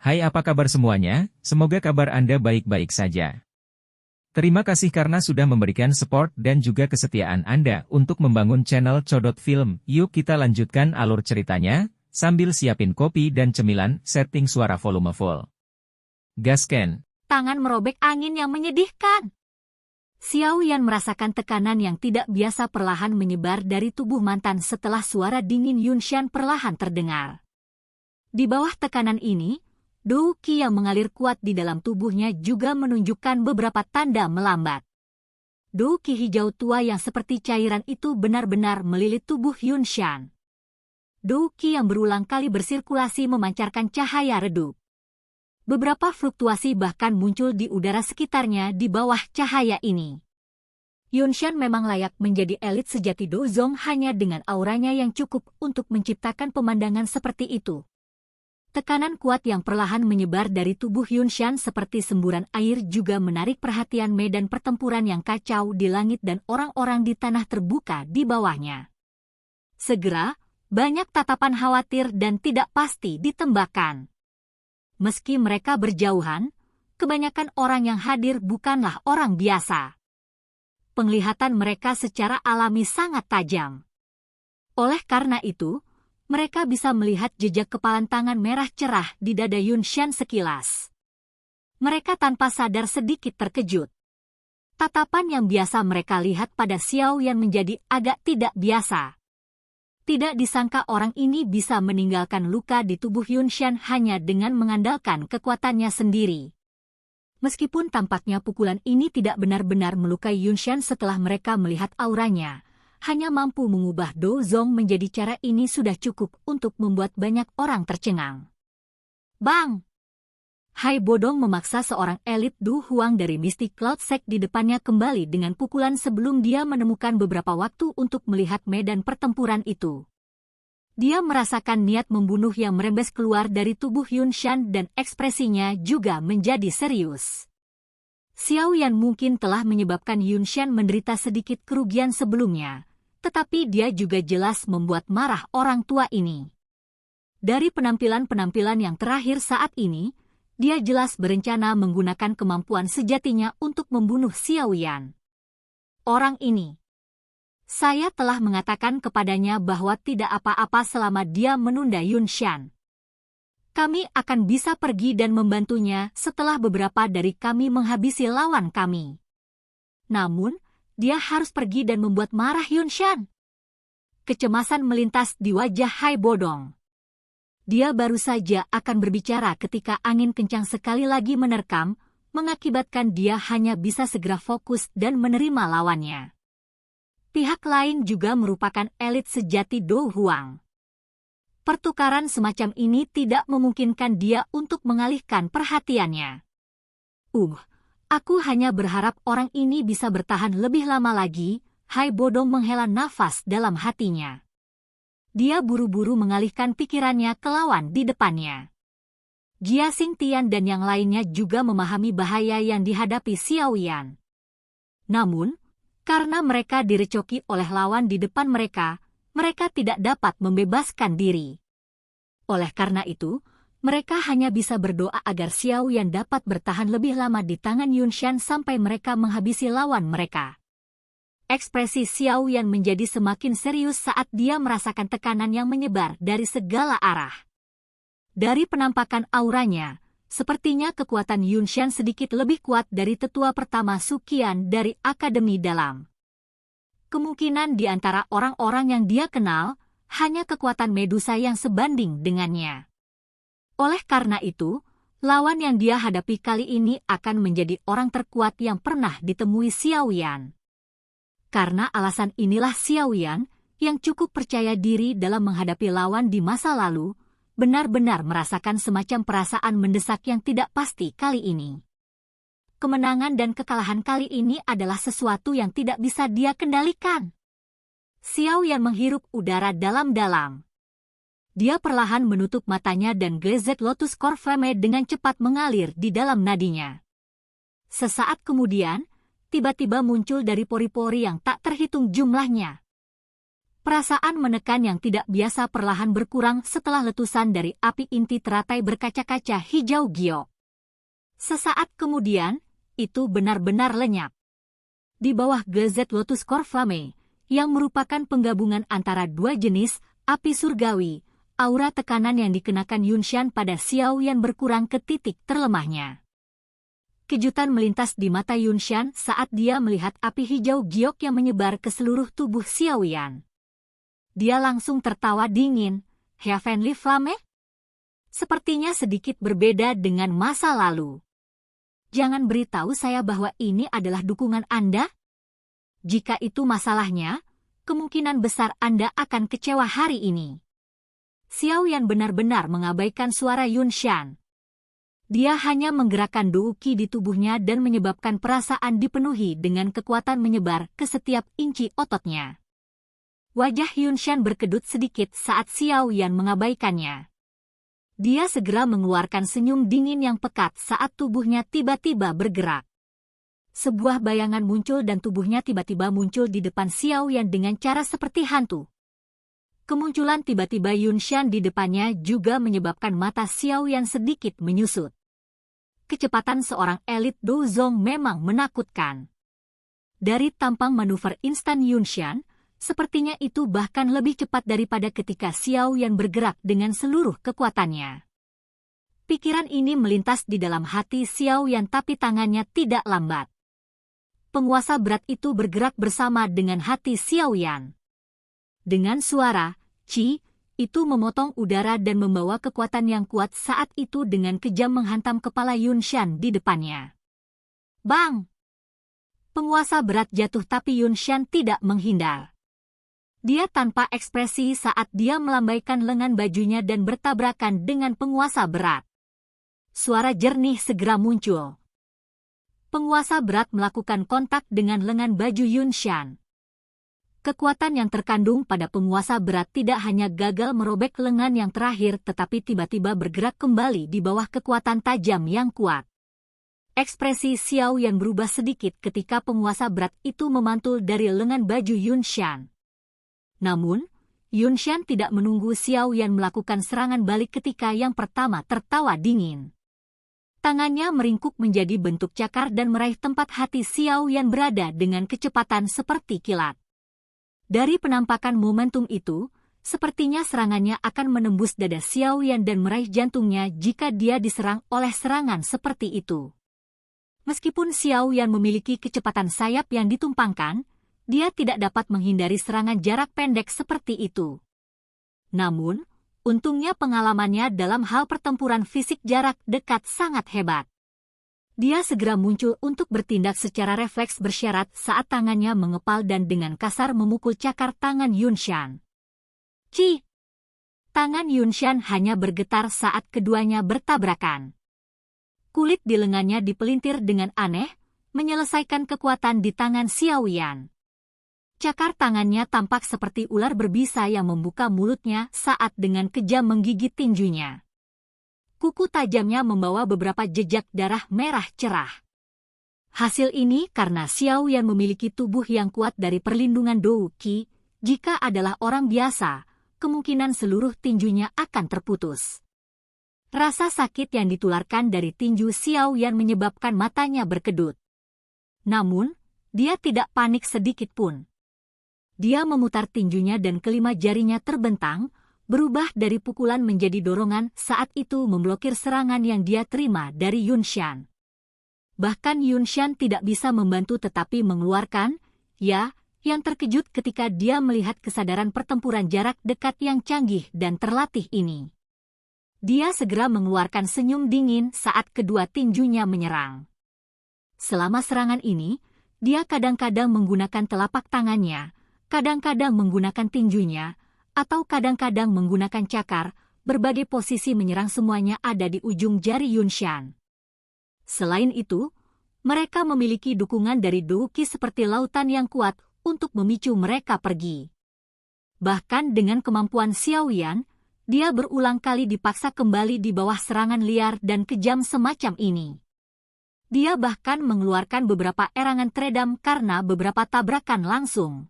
Hai, apa kabar semuanya? Semoga kabar Anda baik-baik saja. Terima kasih karena sudah memberikan support dan juga kesetiaan Anda untuk membangun channel Codot Film. Yuk kita lanjutkan alur ceritanya, sambil siapin kopi dan cemilan, setting suara volume full. Gasken. Tangan merobek angin yang menyedihkan. Xiao Yan merasakan tekanan yang tidak biasa perlahan menyebar dari tubuh mantan setelah suara dingin Yunshan perlahan terdengar. Di bawah tekanan ini, Dou Qi yang mengalir kuat di dalam tubuhnya juga menunjukkan beberapa tanda melambat. Dou Qi hijau tua yang seperti cairan itu benar-benar melilit tubuh Yunshan. Dou Qi yang berulang kali bersirkulasi memancarkan cahaya redup. Beberapa fluktuasi bahkan muncul di udara sekitarnya di bawah cahaya ini. Yunshan memang layak menjadi elit sejati Dozong hanya dengan auranya yang cukup untuk menciptakan pemandangan seperti itu. Tekanan kuat yang perlahan menyebar dari tubuh Yunshan seperti semburan air juga menarik perhatian medan pertempuran yang kacau di langit dan orang-orang di tanah terbuka di bawahnya. Segera, banyak tatapan khawatir dan tidak pasti ditembakkan. Meski mereka berjauhan, kebanyakan orang yang hadir bukanlah orang biasa. Penglihatan mereka secara alami sangat tajam. Oleh karena itu, mereka bisa melihat jejak kepalan tangan merah cerah di dada Yunshan sekilas. Mereka tanpa sadar sedikit terkejut. Tatapan yang biasa mereka lihat pada Xiao Yan menjadi agak tidak biasa. Tidak disangka orang ini bisa meninggalkan luka di tubuh Yunshan hanya dengan mengandalkan kekuatannya sendiri. Meskipun tampaknya pukulan ini tidak benar-benar melukai Yunshan setelah mereka melihat auranya, hanya mampu mengubah Dozong menjadi cara ini sudah cukup untuk membuat banyak orang tercengang. Bang! Hai Bodong memaksa seorang elit Du Huang dari Mystic Cloud Sect di depannya kembali dengan pukulan sebelum dia menemukan beberapa waktu untuk melihat medan pertempuran itu. Dia merasakan niat membunuh yang merembes keluar dari tubuh Yunshan dan ekspresinya juga menjadi serius. Xiao Yan mungkin telah menyebabkan Yunshan menderita sedikit kerugian sebelumnya, tetapi dia juga jelas membuat marah orang tua ini. Dari penampilan-penampilan yang terakhir saat ini, dia jelas berencana menggunakan kemampuan sejatinya untuk membunuh Xiao Yan. Orang ini, saya telah mengatakan kepadanya bahwa tidak apa-apa selama dia menunda Yunshan. Kami akan bisa pergi dan membantunya setelah beberapa dari kami menghabisi lawan kami. Namun, dia harus pergi dan membuat marah Yunshan. Kecemasan melintas di wajah Hai Bodong. Dia baru saja akan berbicara ketika angin kencang sekali lagi menerkam, mengakibatkan dia hanya bisa segera fokus dan menerima lawannya. Pihak lain juga merupakan elit sejati Dou Huang. Pertukaran semacam ini tidak memungkinkan dia untuk mengalihkan perhatiannya. Aku hanya berharap orang ini bisa bertahan lebih lama lagi. Hai Bodong menghela nafas dalam hatinya. Dia buru-buru mengalihkan pikirannya ke lawan di depannya. Jia Xingtian dan yang lainnya juga memahami bahaya yang dihadapi Xiao Yan. Namun, karena mereka direcoki oleh lawan di depan mereka, mereka tidak dapat membebaskan diri. Oleh karena itu, mereka hanya bisa berdoa agar Xiao Yan dapat bertahan lebih lama di tangan Yunshan sampai mereka menghabisi lawan mereka. Ekspresi Xiao Yan menjadi semakin serius saat dia merasakan tekanan yang menyebar dari segala arah. Dari penampakan auranya, sepertinya kekuatan Yunshan sedikit lebih kuat dari tetua pertama Suqian dari Akademi Dalam. Kemungkinan di antara orang-orang yang dia kenal, hanya kekuatan Medusa yang sebanding dengannya. Oleh karena itu, lawan yang dia hadapi kali ini akan menjadi orang terkuat yang pernah ditemui Xiao Yan. Karena alasan inilah Xiao Yan, yang cukup percaya diri dalam menghadapi lawan di masa lalu, benar-benar merasakan semacam perasaan mendesak yang tidak pasti kali ini. Kemenangan dan kekalahan kali ini adalah sesuatu yang tidak bisa dia kendalikan. Xiao Yan menghirup udara dalam-dalam. Dia perlahan menutup matanya dan glazed lotus core flame dengan cepat mengalir di dalam nadinya. Sesaat kemudian, tiba-tiba muncul dari pori-pori yang tak terhitung jumlahnya Perasaan menekan yang tidak biasa perlahan berkurang setelah letusan dari api inti teratai berkaca-kaca hijau giok. Sesaat kemudian, itu benar-benar lenyap. Di bawah Gazette Lotus Core Flame, yang merupakan penggabungan antara dua jenis api surgawi, aura tekanan yang dikenakan Yunshan pada Xiao Yan berkurang ke titik terlemahnya. Kejutan melintas di mata Yunshan saat dia melihat api hijau giok yang menyebar ke seluruh tubuh Xiao Yan. Dia langsung tertawa dingin. Heavenly Flame? Sepertinya sedikit berbeda dengan masa lalu. Jangan beritahu saya bahwa ini adalah dukungan Anda? Jika itu masalahnya, kemungkinan besar Anda akan kecewa hari ini. Xiao Yan benar-benar mengabaikan suara Yunshan. Dia hanya menggerakkan douki di tubuhnya dan menyebabkan perasaan dipenuhi dengan kekuatan menyebar ke setiap inci ototnya. Wajah Yunshan berkedut sedikit saat Xiao Yan mengabaikannya. Dia segera mengeluarkan senyum dingin yang pekat saat tubuhnya tiba-tiba bergerak. Sebuah bayangan muncul dan tubuhnya tiba-tiba muncul di depan Xiao Yan dengan cara seperti hantu. Kemunculan tiba-tiba Yunshan di depannya juga menyebabkan mata Xiao Yan sedikit menyusut. Kecepatan seorang elit Douzong memang menakutkan. Dari tampang manuver instan Yunshan, sepertinya itu bahkan lebih cepat daripada ketika Xiao Yan bergerak dengan seluruh kekuatannya. Pikiran ini melintas di dalam hati Xiao Yan tapi tangannya tidak lambat. Penguasa berat itu bergerak bersama dengan hati Xiao Yan. Dengan suara, Qi, itu memotong udara dan membawa kekuatan yang kuat saat itu dengan kejam menghantam kepala Yunshan di depannya. Bang! Penguasa berat jatuh tapi Yunshan tidak menghindar. Dia tanpa ekspresi saat dia melambaikan lengan bajunya dan bertabrakan dengan penguasa berat. Suara jernih segera muncul. Penguasa berat melakukan kontak dengan lengan baju Yunshan. Kekuatan yang terkandung pada penguasa berat tidak hanya gagal merobek lengan yang terakhir tetapi tiba-tiba bergerak kembali di bawah kekuatan tajam yang kuat. Ekspresi Xiao Yan berubah sedikit ketika penguasa berat itu memantul dari lengan baju Yunshan. Namun, Yunshan tidak menunggu Xiao Yan melakukan serangan balik ketika yang pertama tertawa dingin. Tangannya meringkuk menjadi bentuk cakar dan meraih tempat hati Xiao Yan berada dengan kecepatan seperti kilat. Dari penampakan momentum itu, sepertinya serangannya akan menembus dada Xiao Yan dan meraih jantungnya jika dia diserang oleh serangan seperti itu. Meskipun Xiao Yan memiliki kecepatan sayap yang ditumpangkan, dia tidak dapat menghindari serangan jarak pendek seperti itu. Namun, untungnya pengalamannya dalam hal pertempuran fisik jarak dekat sangat hebat. Dia segera muncul untuk bertindak secara refleks bersyarat saat tangannya mengepal dan dengan kasar memukul cakar tangan Yunshan. Ci! Tangan Yunshan hanya bergetar saat keduanya bertabrakan. Kulit di lengannya dipelintir dengan aneh, menyelesaikan kekuatan di tangan Xiao Yan. Cakar tangannya tampak seperti ular berbisa yang membuka mulutnya saat dengan kejam menggigit tinjunya. Kuku tajamnya membawa beberapa jejak darah merah cerah. Hasil ini karena Xiao Yan memiliki tubuh yang kuat dari perlindungan douki, jika adalah orang biasa, kemungkinan seluruh tinjunya akan terputus. Rasa sakit yang ditularkan dari tinju Xiao Yan menyebabkan matanya berkedut. Namun, dia tidak panik sedikit pun. Dia memutar tinjunya dan kelima jarinya terbentang, berubah dari pukulan menjadi dorongan saat itu memblokir serangan yang dia terima dari Yunshan. Bahkan Yunshan tidak bisa membantu tetapi mengeluarkan, yang terkejut ketika dia melihat kesadaran pertempuran jarak dekat yang canggih dan terlatih ini. Dia segera mengeluarkan senyum dingin saat kedua tinjunya menyerang. Selama serangan ini, dia kadang-kadang menggunakan telapak tangannya, kadang-kadang menggunakan tinjunya, atau kadang-kadang menggunakan cakar, berbagai posisi menyerang semuanya ada di ujung jari Yunshan. Selain itu, mereka memiliki dukungan dari douki seperti lautan yang kuat untuk memicu mereka pergi. Bahkan dengan kemampuan Xiao Yan, dia berulang kali dipaksa kembali di bawah serangan liar dan kejam semacam ini. Dia bahkan mengeluarkan beberapa erangan teredam karena beberapa tabrakan langsung.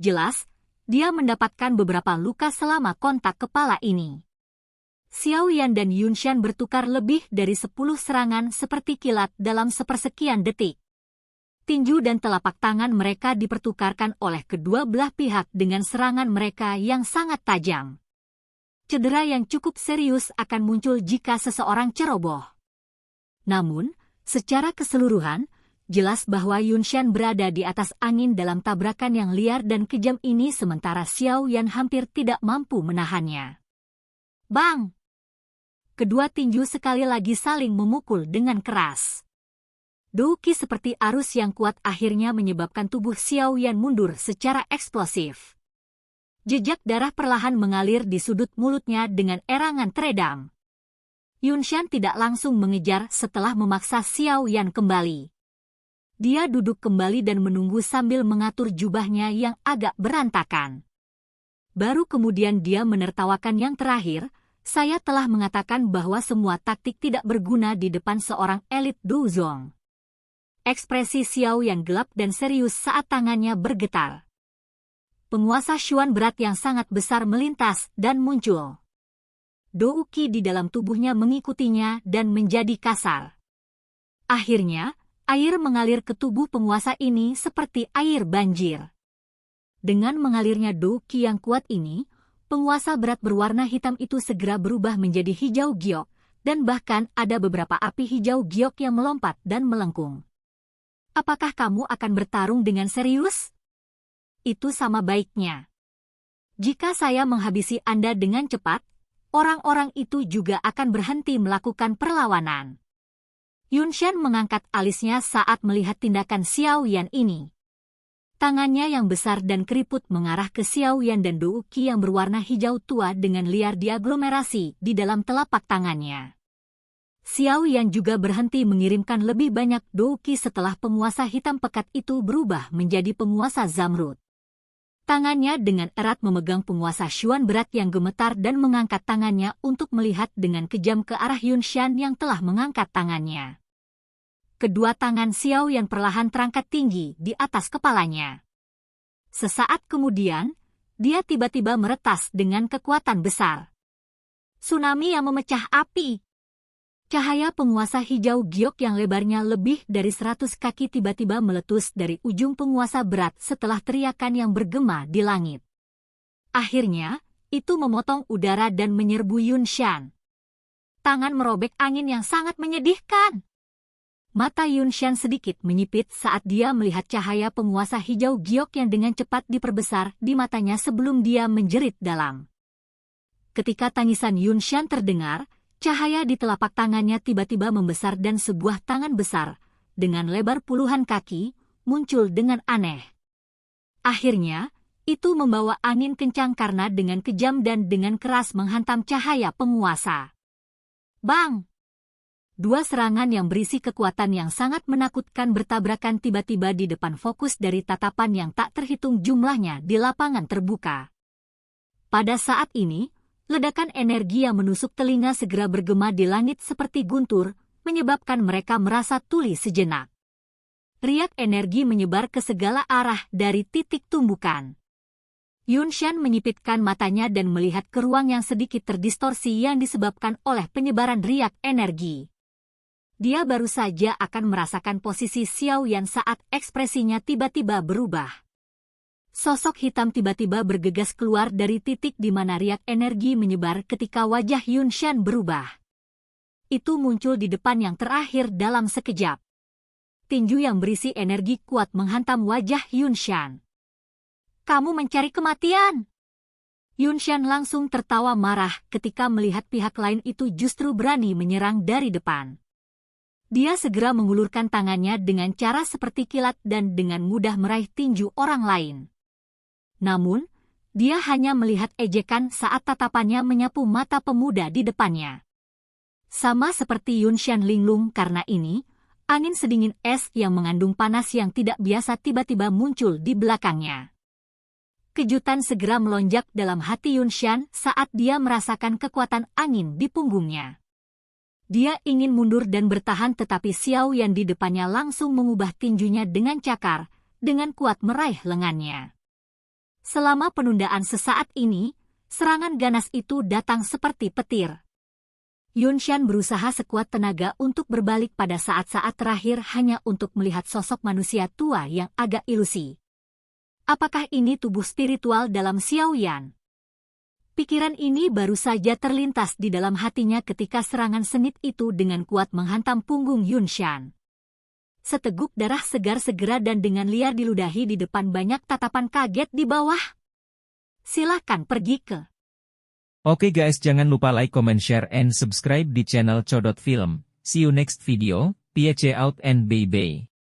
Jelas, dia mendapatkan beberapa luka selama kontak kepala ini. Xiao Yan dan Yunshan bertukar lebih dari 10 serangan seperti kilat dalam sepersekian detik. Tinju dan telapak tangan mereka dipertukarkan oleh kedua belah pihak dengan serangan mereka yang sangat tajam. Cedera yang cukup serius akan muncul jika seseorang ceroboh. Namun, secara keseluruhan, jelas bahwa Yunshan berada di atas angin dalam tabrakan yang liar dan kejam ini sementara Xiao Yan hampir tidak mampu menahannya. Bang! Kedua tinju sekali lagi saling memukul dengan keras. Douki seperti arus yang kuat akhirnya menyebabkan tubuh Xiao Yan mundur secara eksplosif. Jejak darah perlahan mengalir di sudut mulutnya dengan erangan teredam. Yunshan tidak langsung mengejar setelah memaksa Xiao Yan kembali. Dia duduk kembali dan menunggu sambil mengatur jubahnya yang agak berantakan. Baru kemudian dia menertawakan yang terakhir, saya telah mengatakan bahwa semua taktik tidak berguna di depan seorang elit Duzong. Ekspresi Xiao Yan gelap dan serius saat tangannya bergetar. Penguasa Xuan berat yang sangat besar melintas dan muncul. Douki di dalam tubuhnya mengikutinya dan menjadi kasar. Akhirnya, air mengalir ke tubuh penguasa ini seperti air banjir. Dengan mengalirnya Douki yang kuat ini, penguasa berat berwarna hitam itu segera berubah menjadi hijau giok, dan bahkan ada beberapa api hijau giok yang melompat dan melengkung. Apakah kamu akan bertarung dengan serius? Itu sama baiknya. Jika saya menghabisi Anda dengan cepat, orang-orang itu juga akan berhenti melakukan perlawanan. Yunshan mengangkat alisnya saat melihat tindakan Xiao Yan ini. Tangannya yang besar dan keriput mengarah ke Xiao Yan dan Douki yang berwarna hijau tua dengan liar diaglomerasi di dalam telapak tangannya. Xiao Yan juga berhenti mengirimkan lebih banyak Douki setelah penguasa hitam pekat itu berubah menjadi penguasa Zamrud. Tangannya dengan erat memegang penguasa Xuan berat yang gemetar dan mengangkat tangannya untuk melihat dengan kejam ke arah Yunshan yang telah mengangkat tangannya. Kedua tangan Xiao Yan perlahan terangkat tinggi di atas kepalanya. Sesaat kemudian, dia tiba-tiba meretas dengan kekuatan besar. Tsunami yang memecah api. Cahaya penguasa hijau giok yang lebarnya lebih dari 100 kaki tiba-tiba meletus dari ujung penguasa berat setelah teriakan yang bergema di langit. Akhirnya, itu memotong udara dan menyerbu Yunshan. Tangan merobek angin yang sangat menyedihkan. Mata Yunshan sedikit menyipit saat dia melihat cahaya penguasa hijau giok yang dengan cepat diperbesar di matanya sebelum dia menjerit dalam. Ketika tangisan Yunshan terdengar, cahaya di telapak tangannya tiba-tiba membesar dan sebuah tangan besar, dengan lebar puluhan kaki, muncul dengan aneh. Akhirnya, itu membawa angin kencang karena dengan kejam dan dengan keras menghantam cahaya penguasa. Bang! Dua serangan yang berisi kekuatan yang sangat menakutkan bertabrakan tiba-tiba di depan fokus dari tatapan yang tak terhitung jumlahnya di lapangan terbuka. Pada saat ini, ledakan energi yang menusuk telinga segera bergema di langit seperti guntur, menyebabkan mereka merasa tuli sejenak. Riak energi menyebar ke segala arah dari titik tumbukan. Yunshan menyipitkan matanya dan melihat ke ruang yang sedikit terdistorsi yang disebabkan oleh penyebaran riak energi. Dia baru saja akan merasakan posisi Xiao Yan saat ekspresinya tiba-tiba berubah. Sosok hitam tiba-tiba bergegas keluar dari titik di mana riak energi menyebar ketika wajah Yunshan berubah. Itu muncul di depan yang terakhir dalam sekejap. Tinju yang berisi energi kuat menghantam wajah Yunshan. Kamu mencari kematian? Yunshan langsung tertawa marah ketika melihat pihak lain itu justru berani menyerang dari depan. Dia segera mengulurkan tangannya dengan cara seperti kilat dan dengan mudah meraih tinju orang lain. Namun, dia hanya melihat ejekan saat tatapannya menyapu mata pemuda di depannya. Sama seperti Yunshan linglung karena ini, angin sedingin es yang mengandung panas yang tidak biasa tiba-tiba muncul di belakangnya. Kejutan segera melonjak dalam hati Yunshan saat dia merasakan kekuatan angin di punggungnya. Dia ingin mundur dan bertahan tetapi Xiao Yan di depannya langsung mengubah tinjunya dengan cakar, dengan kuat meraih lengannya. Selama penundaan sesaat ini, serangan ganas itu datang seperti petir. Yunshan berusaha sekuat tenaga untuk berbalik pada saat-saat terakhir hanya untuk melihat sosok manusia tua yang agak ilusi. Apakah ini tubuh spiritual dalam Xiaoyan? Pikiran ini baru saja terlintas di dalam hatinya ketika serangan sengit itu dengan kuat menghantam punggung Yunshan. Seteguk darah segar segera dan dengan liar diludahi di depan banyak tatapan kaget di bawah. Silahkan pergi ke. Oke guys, jangan lupa like, comment, share, and subscribe di channel Codot Film. See you next video, peace out and bye-bye.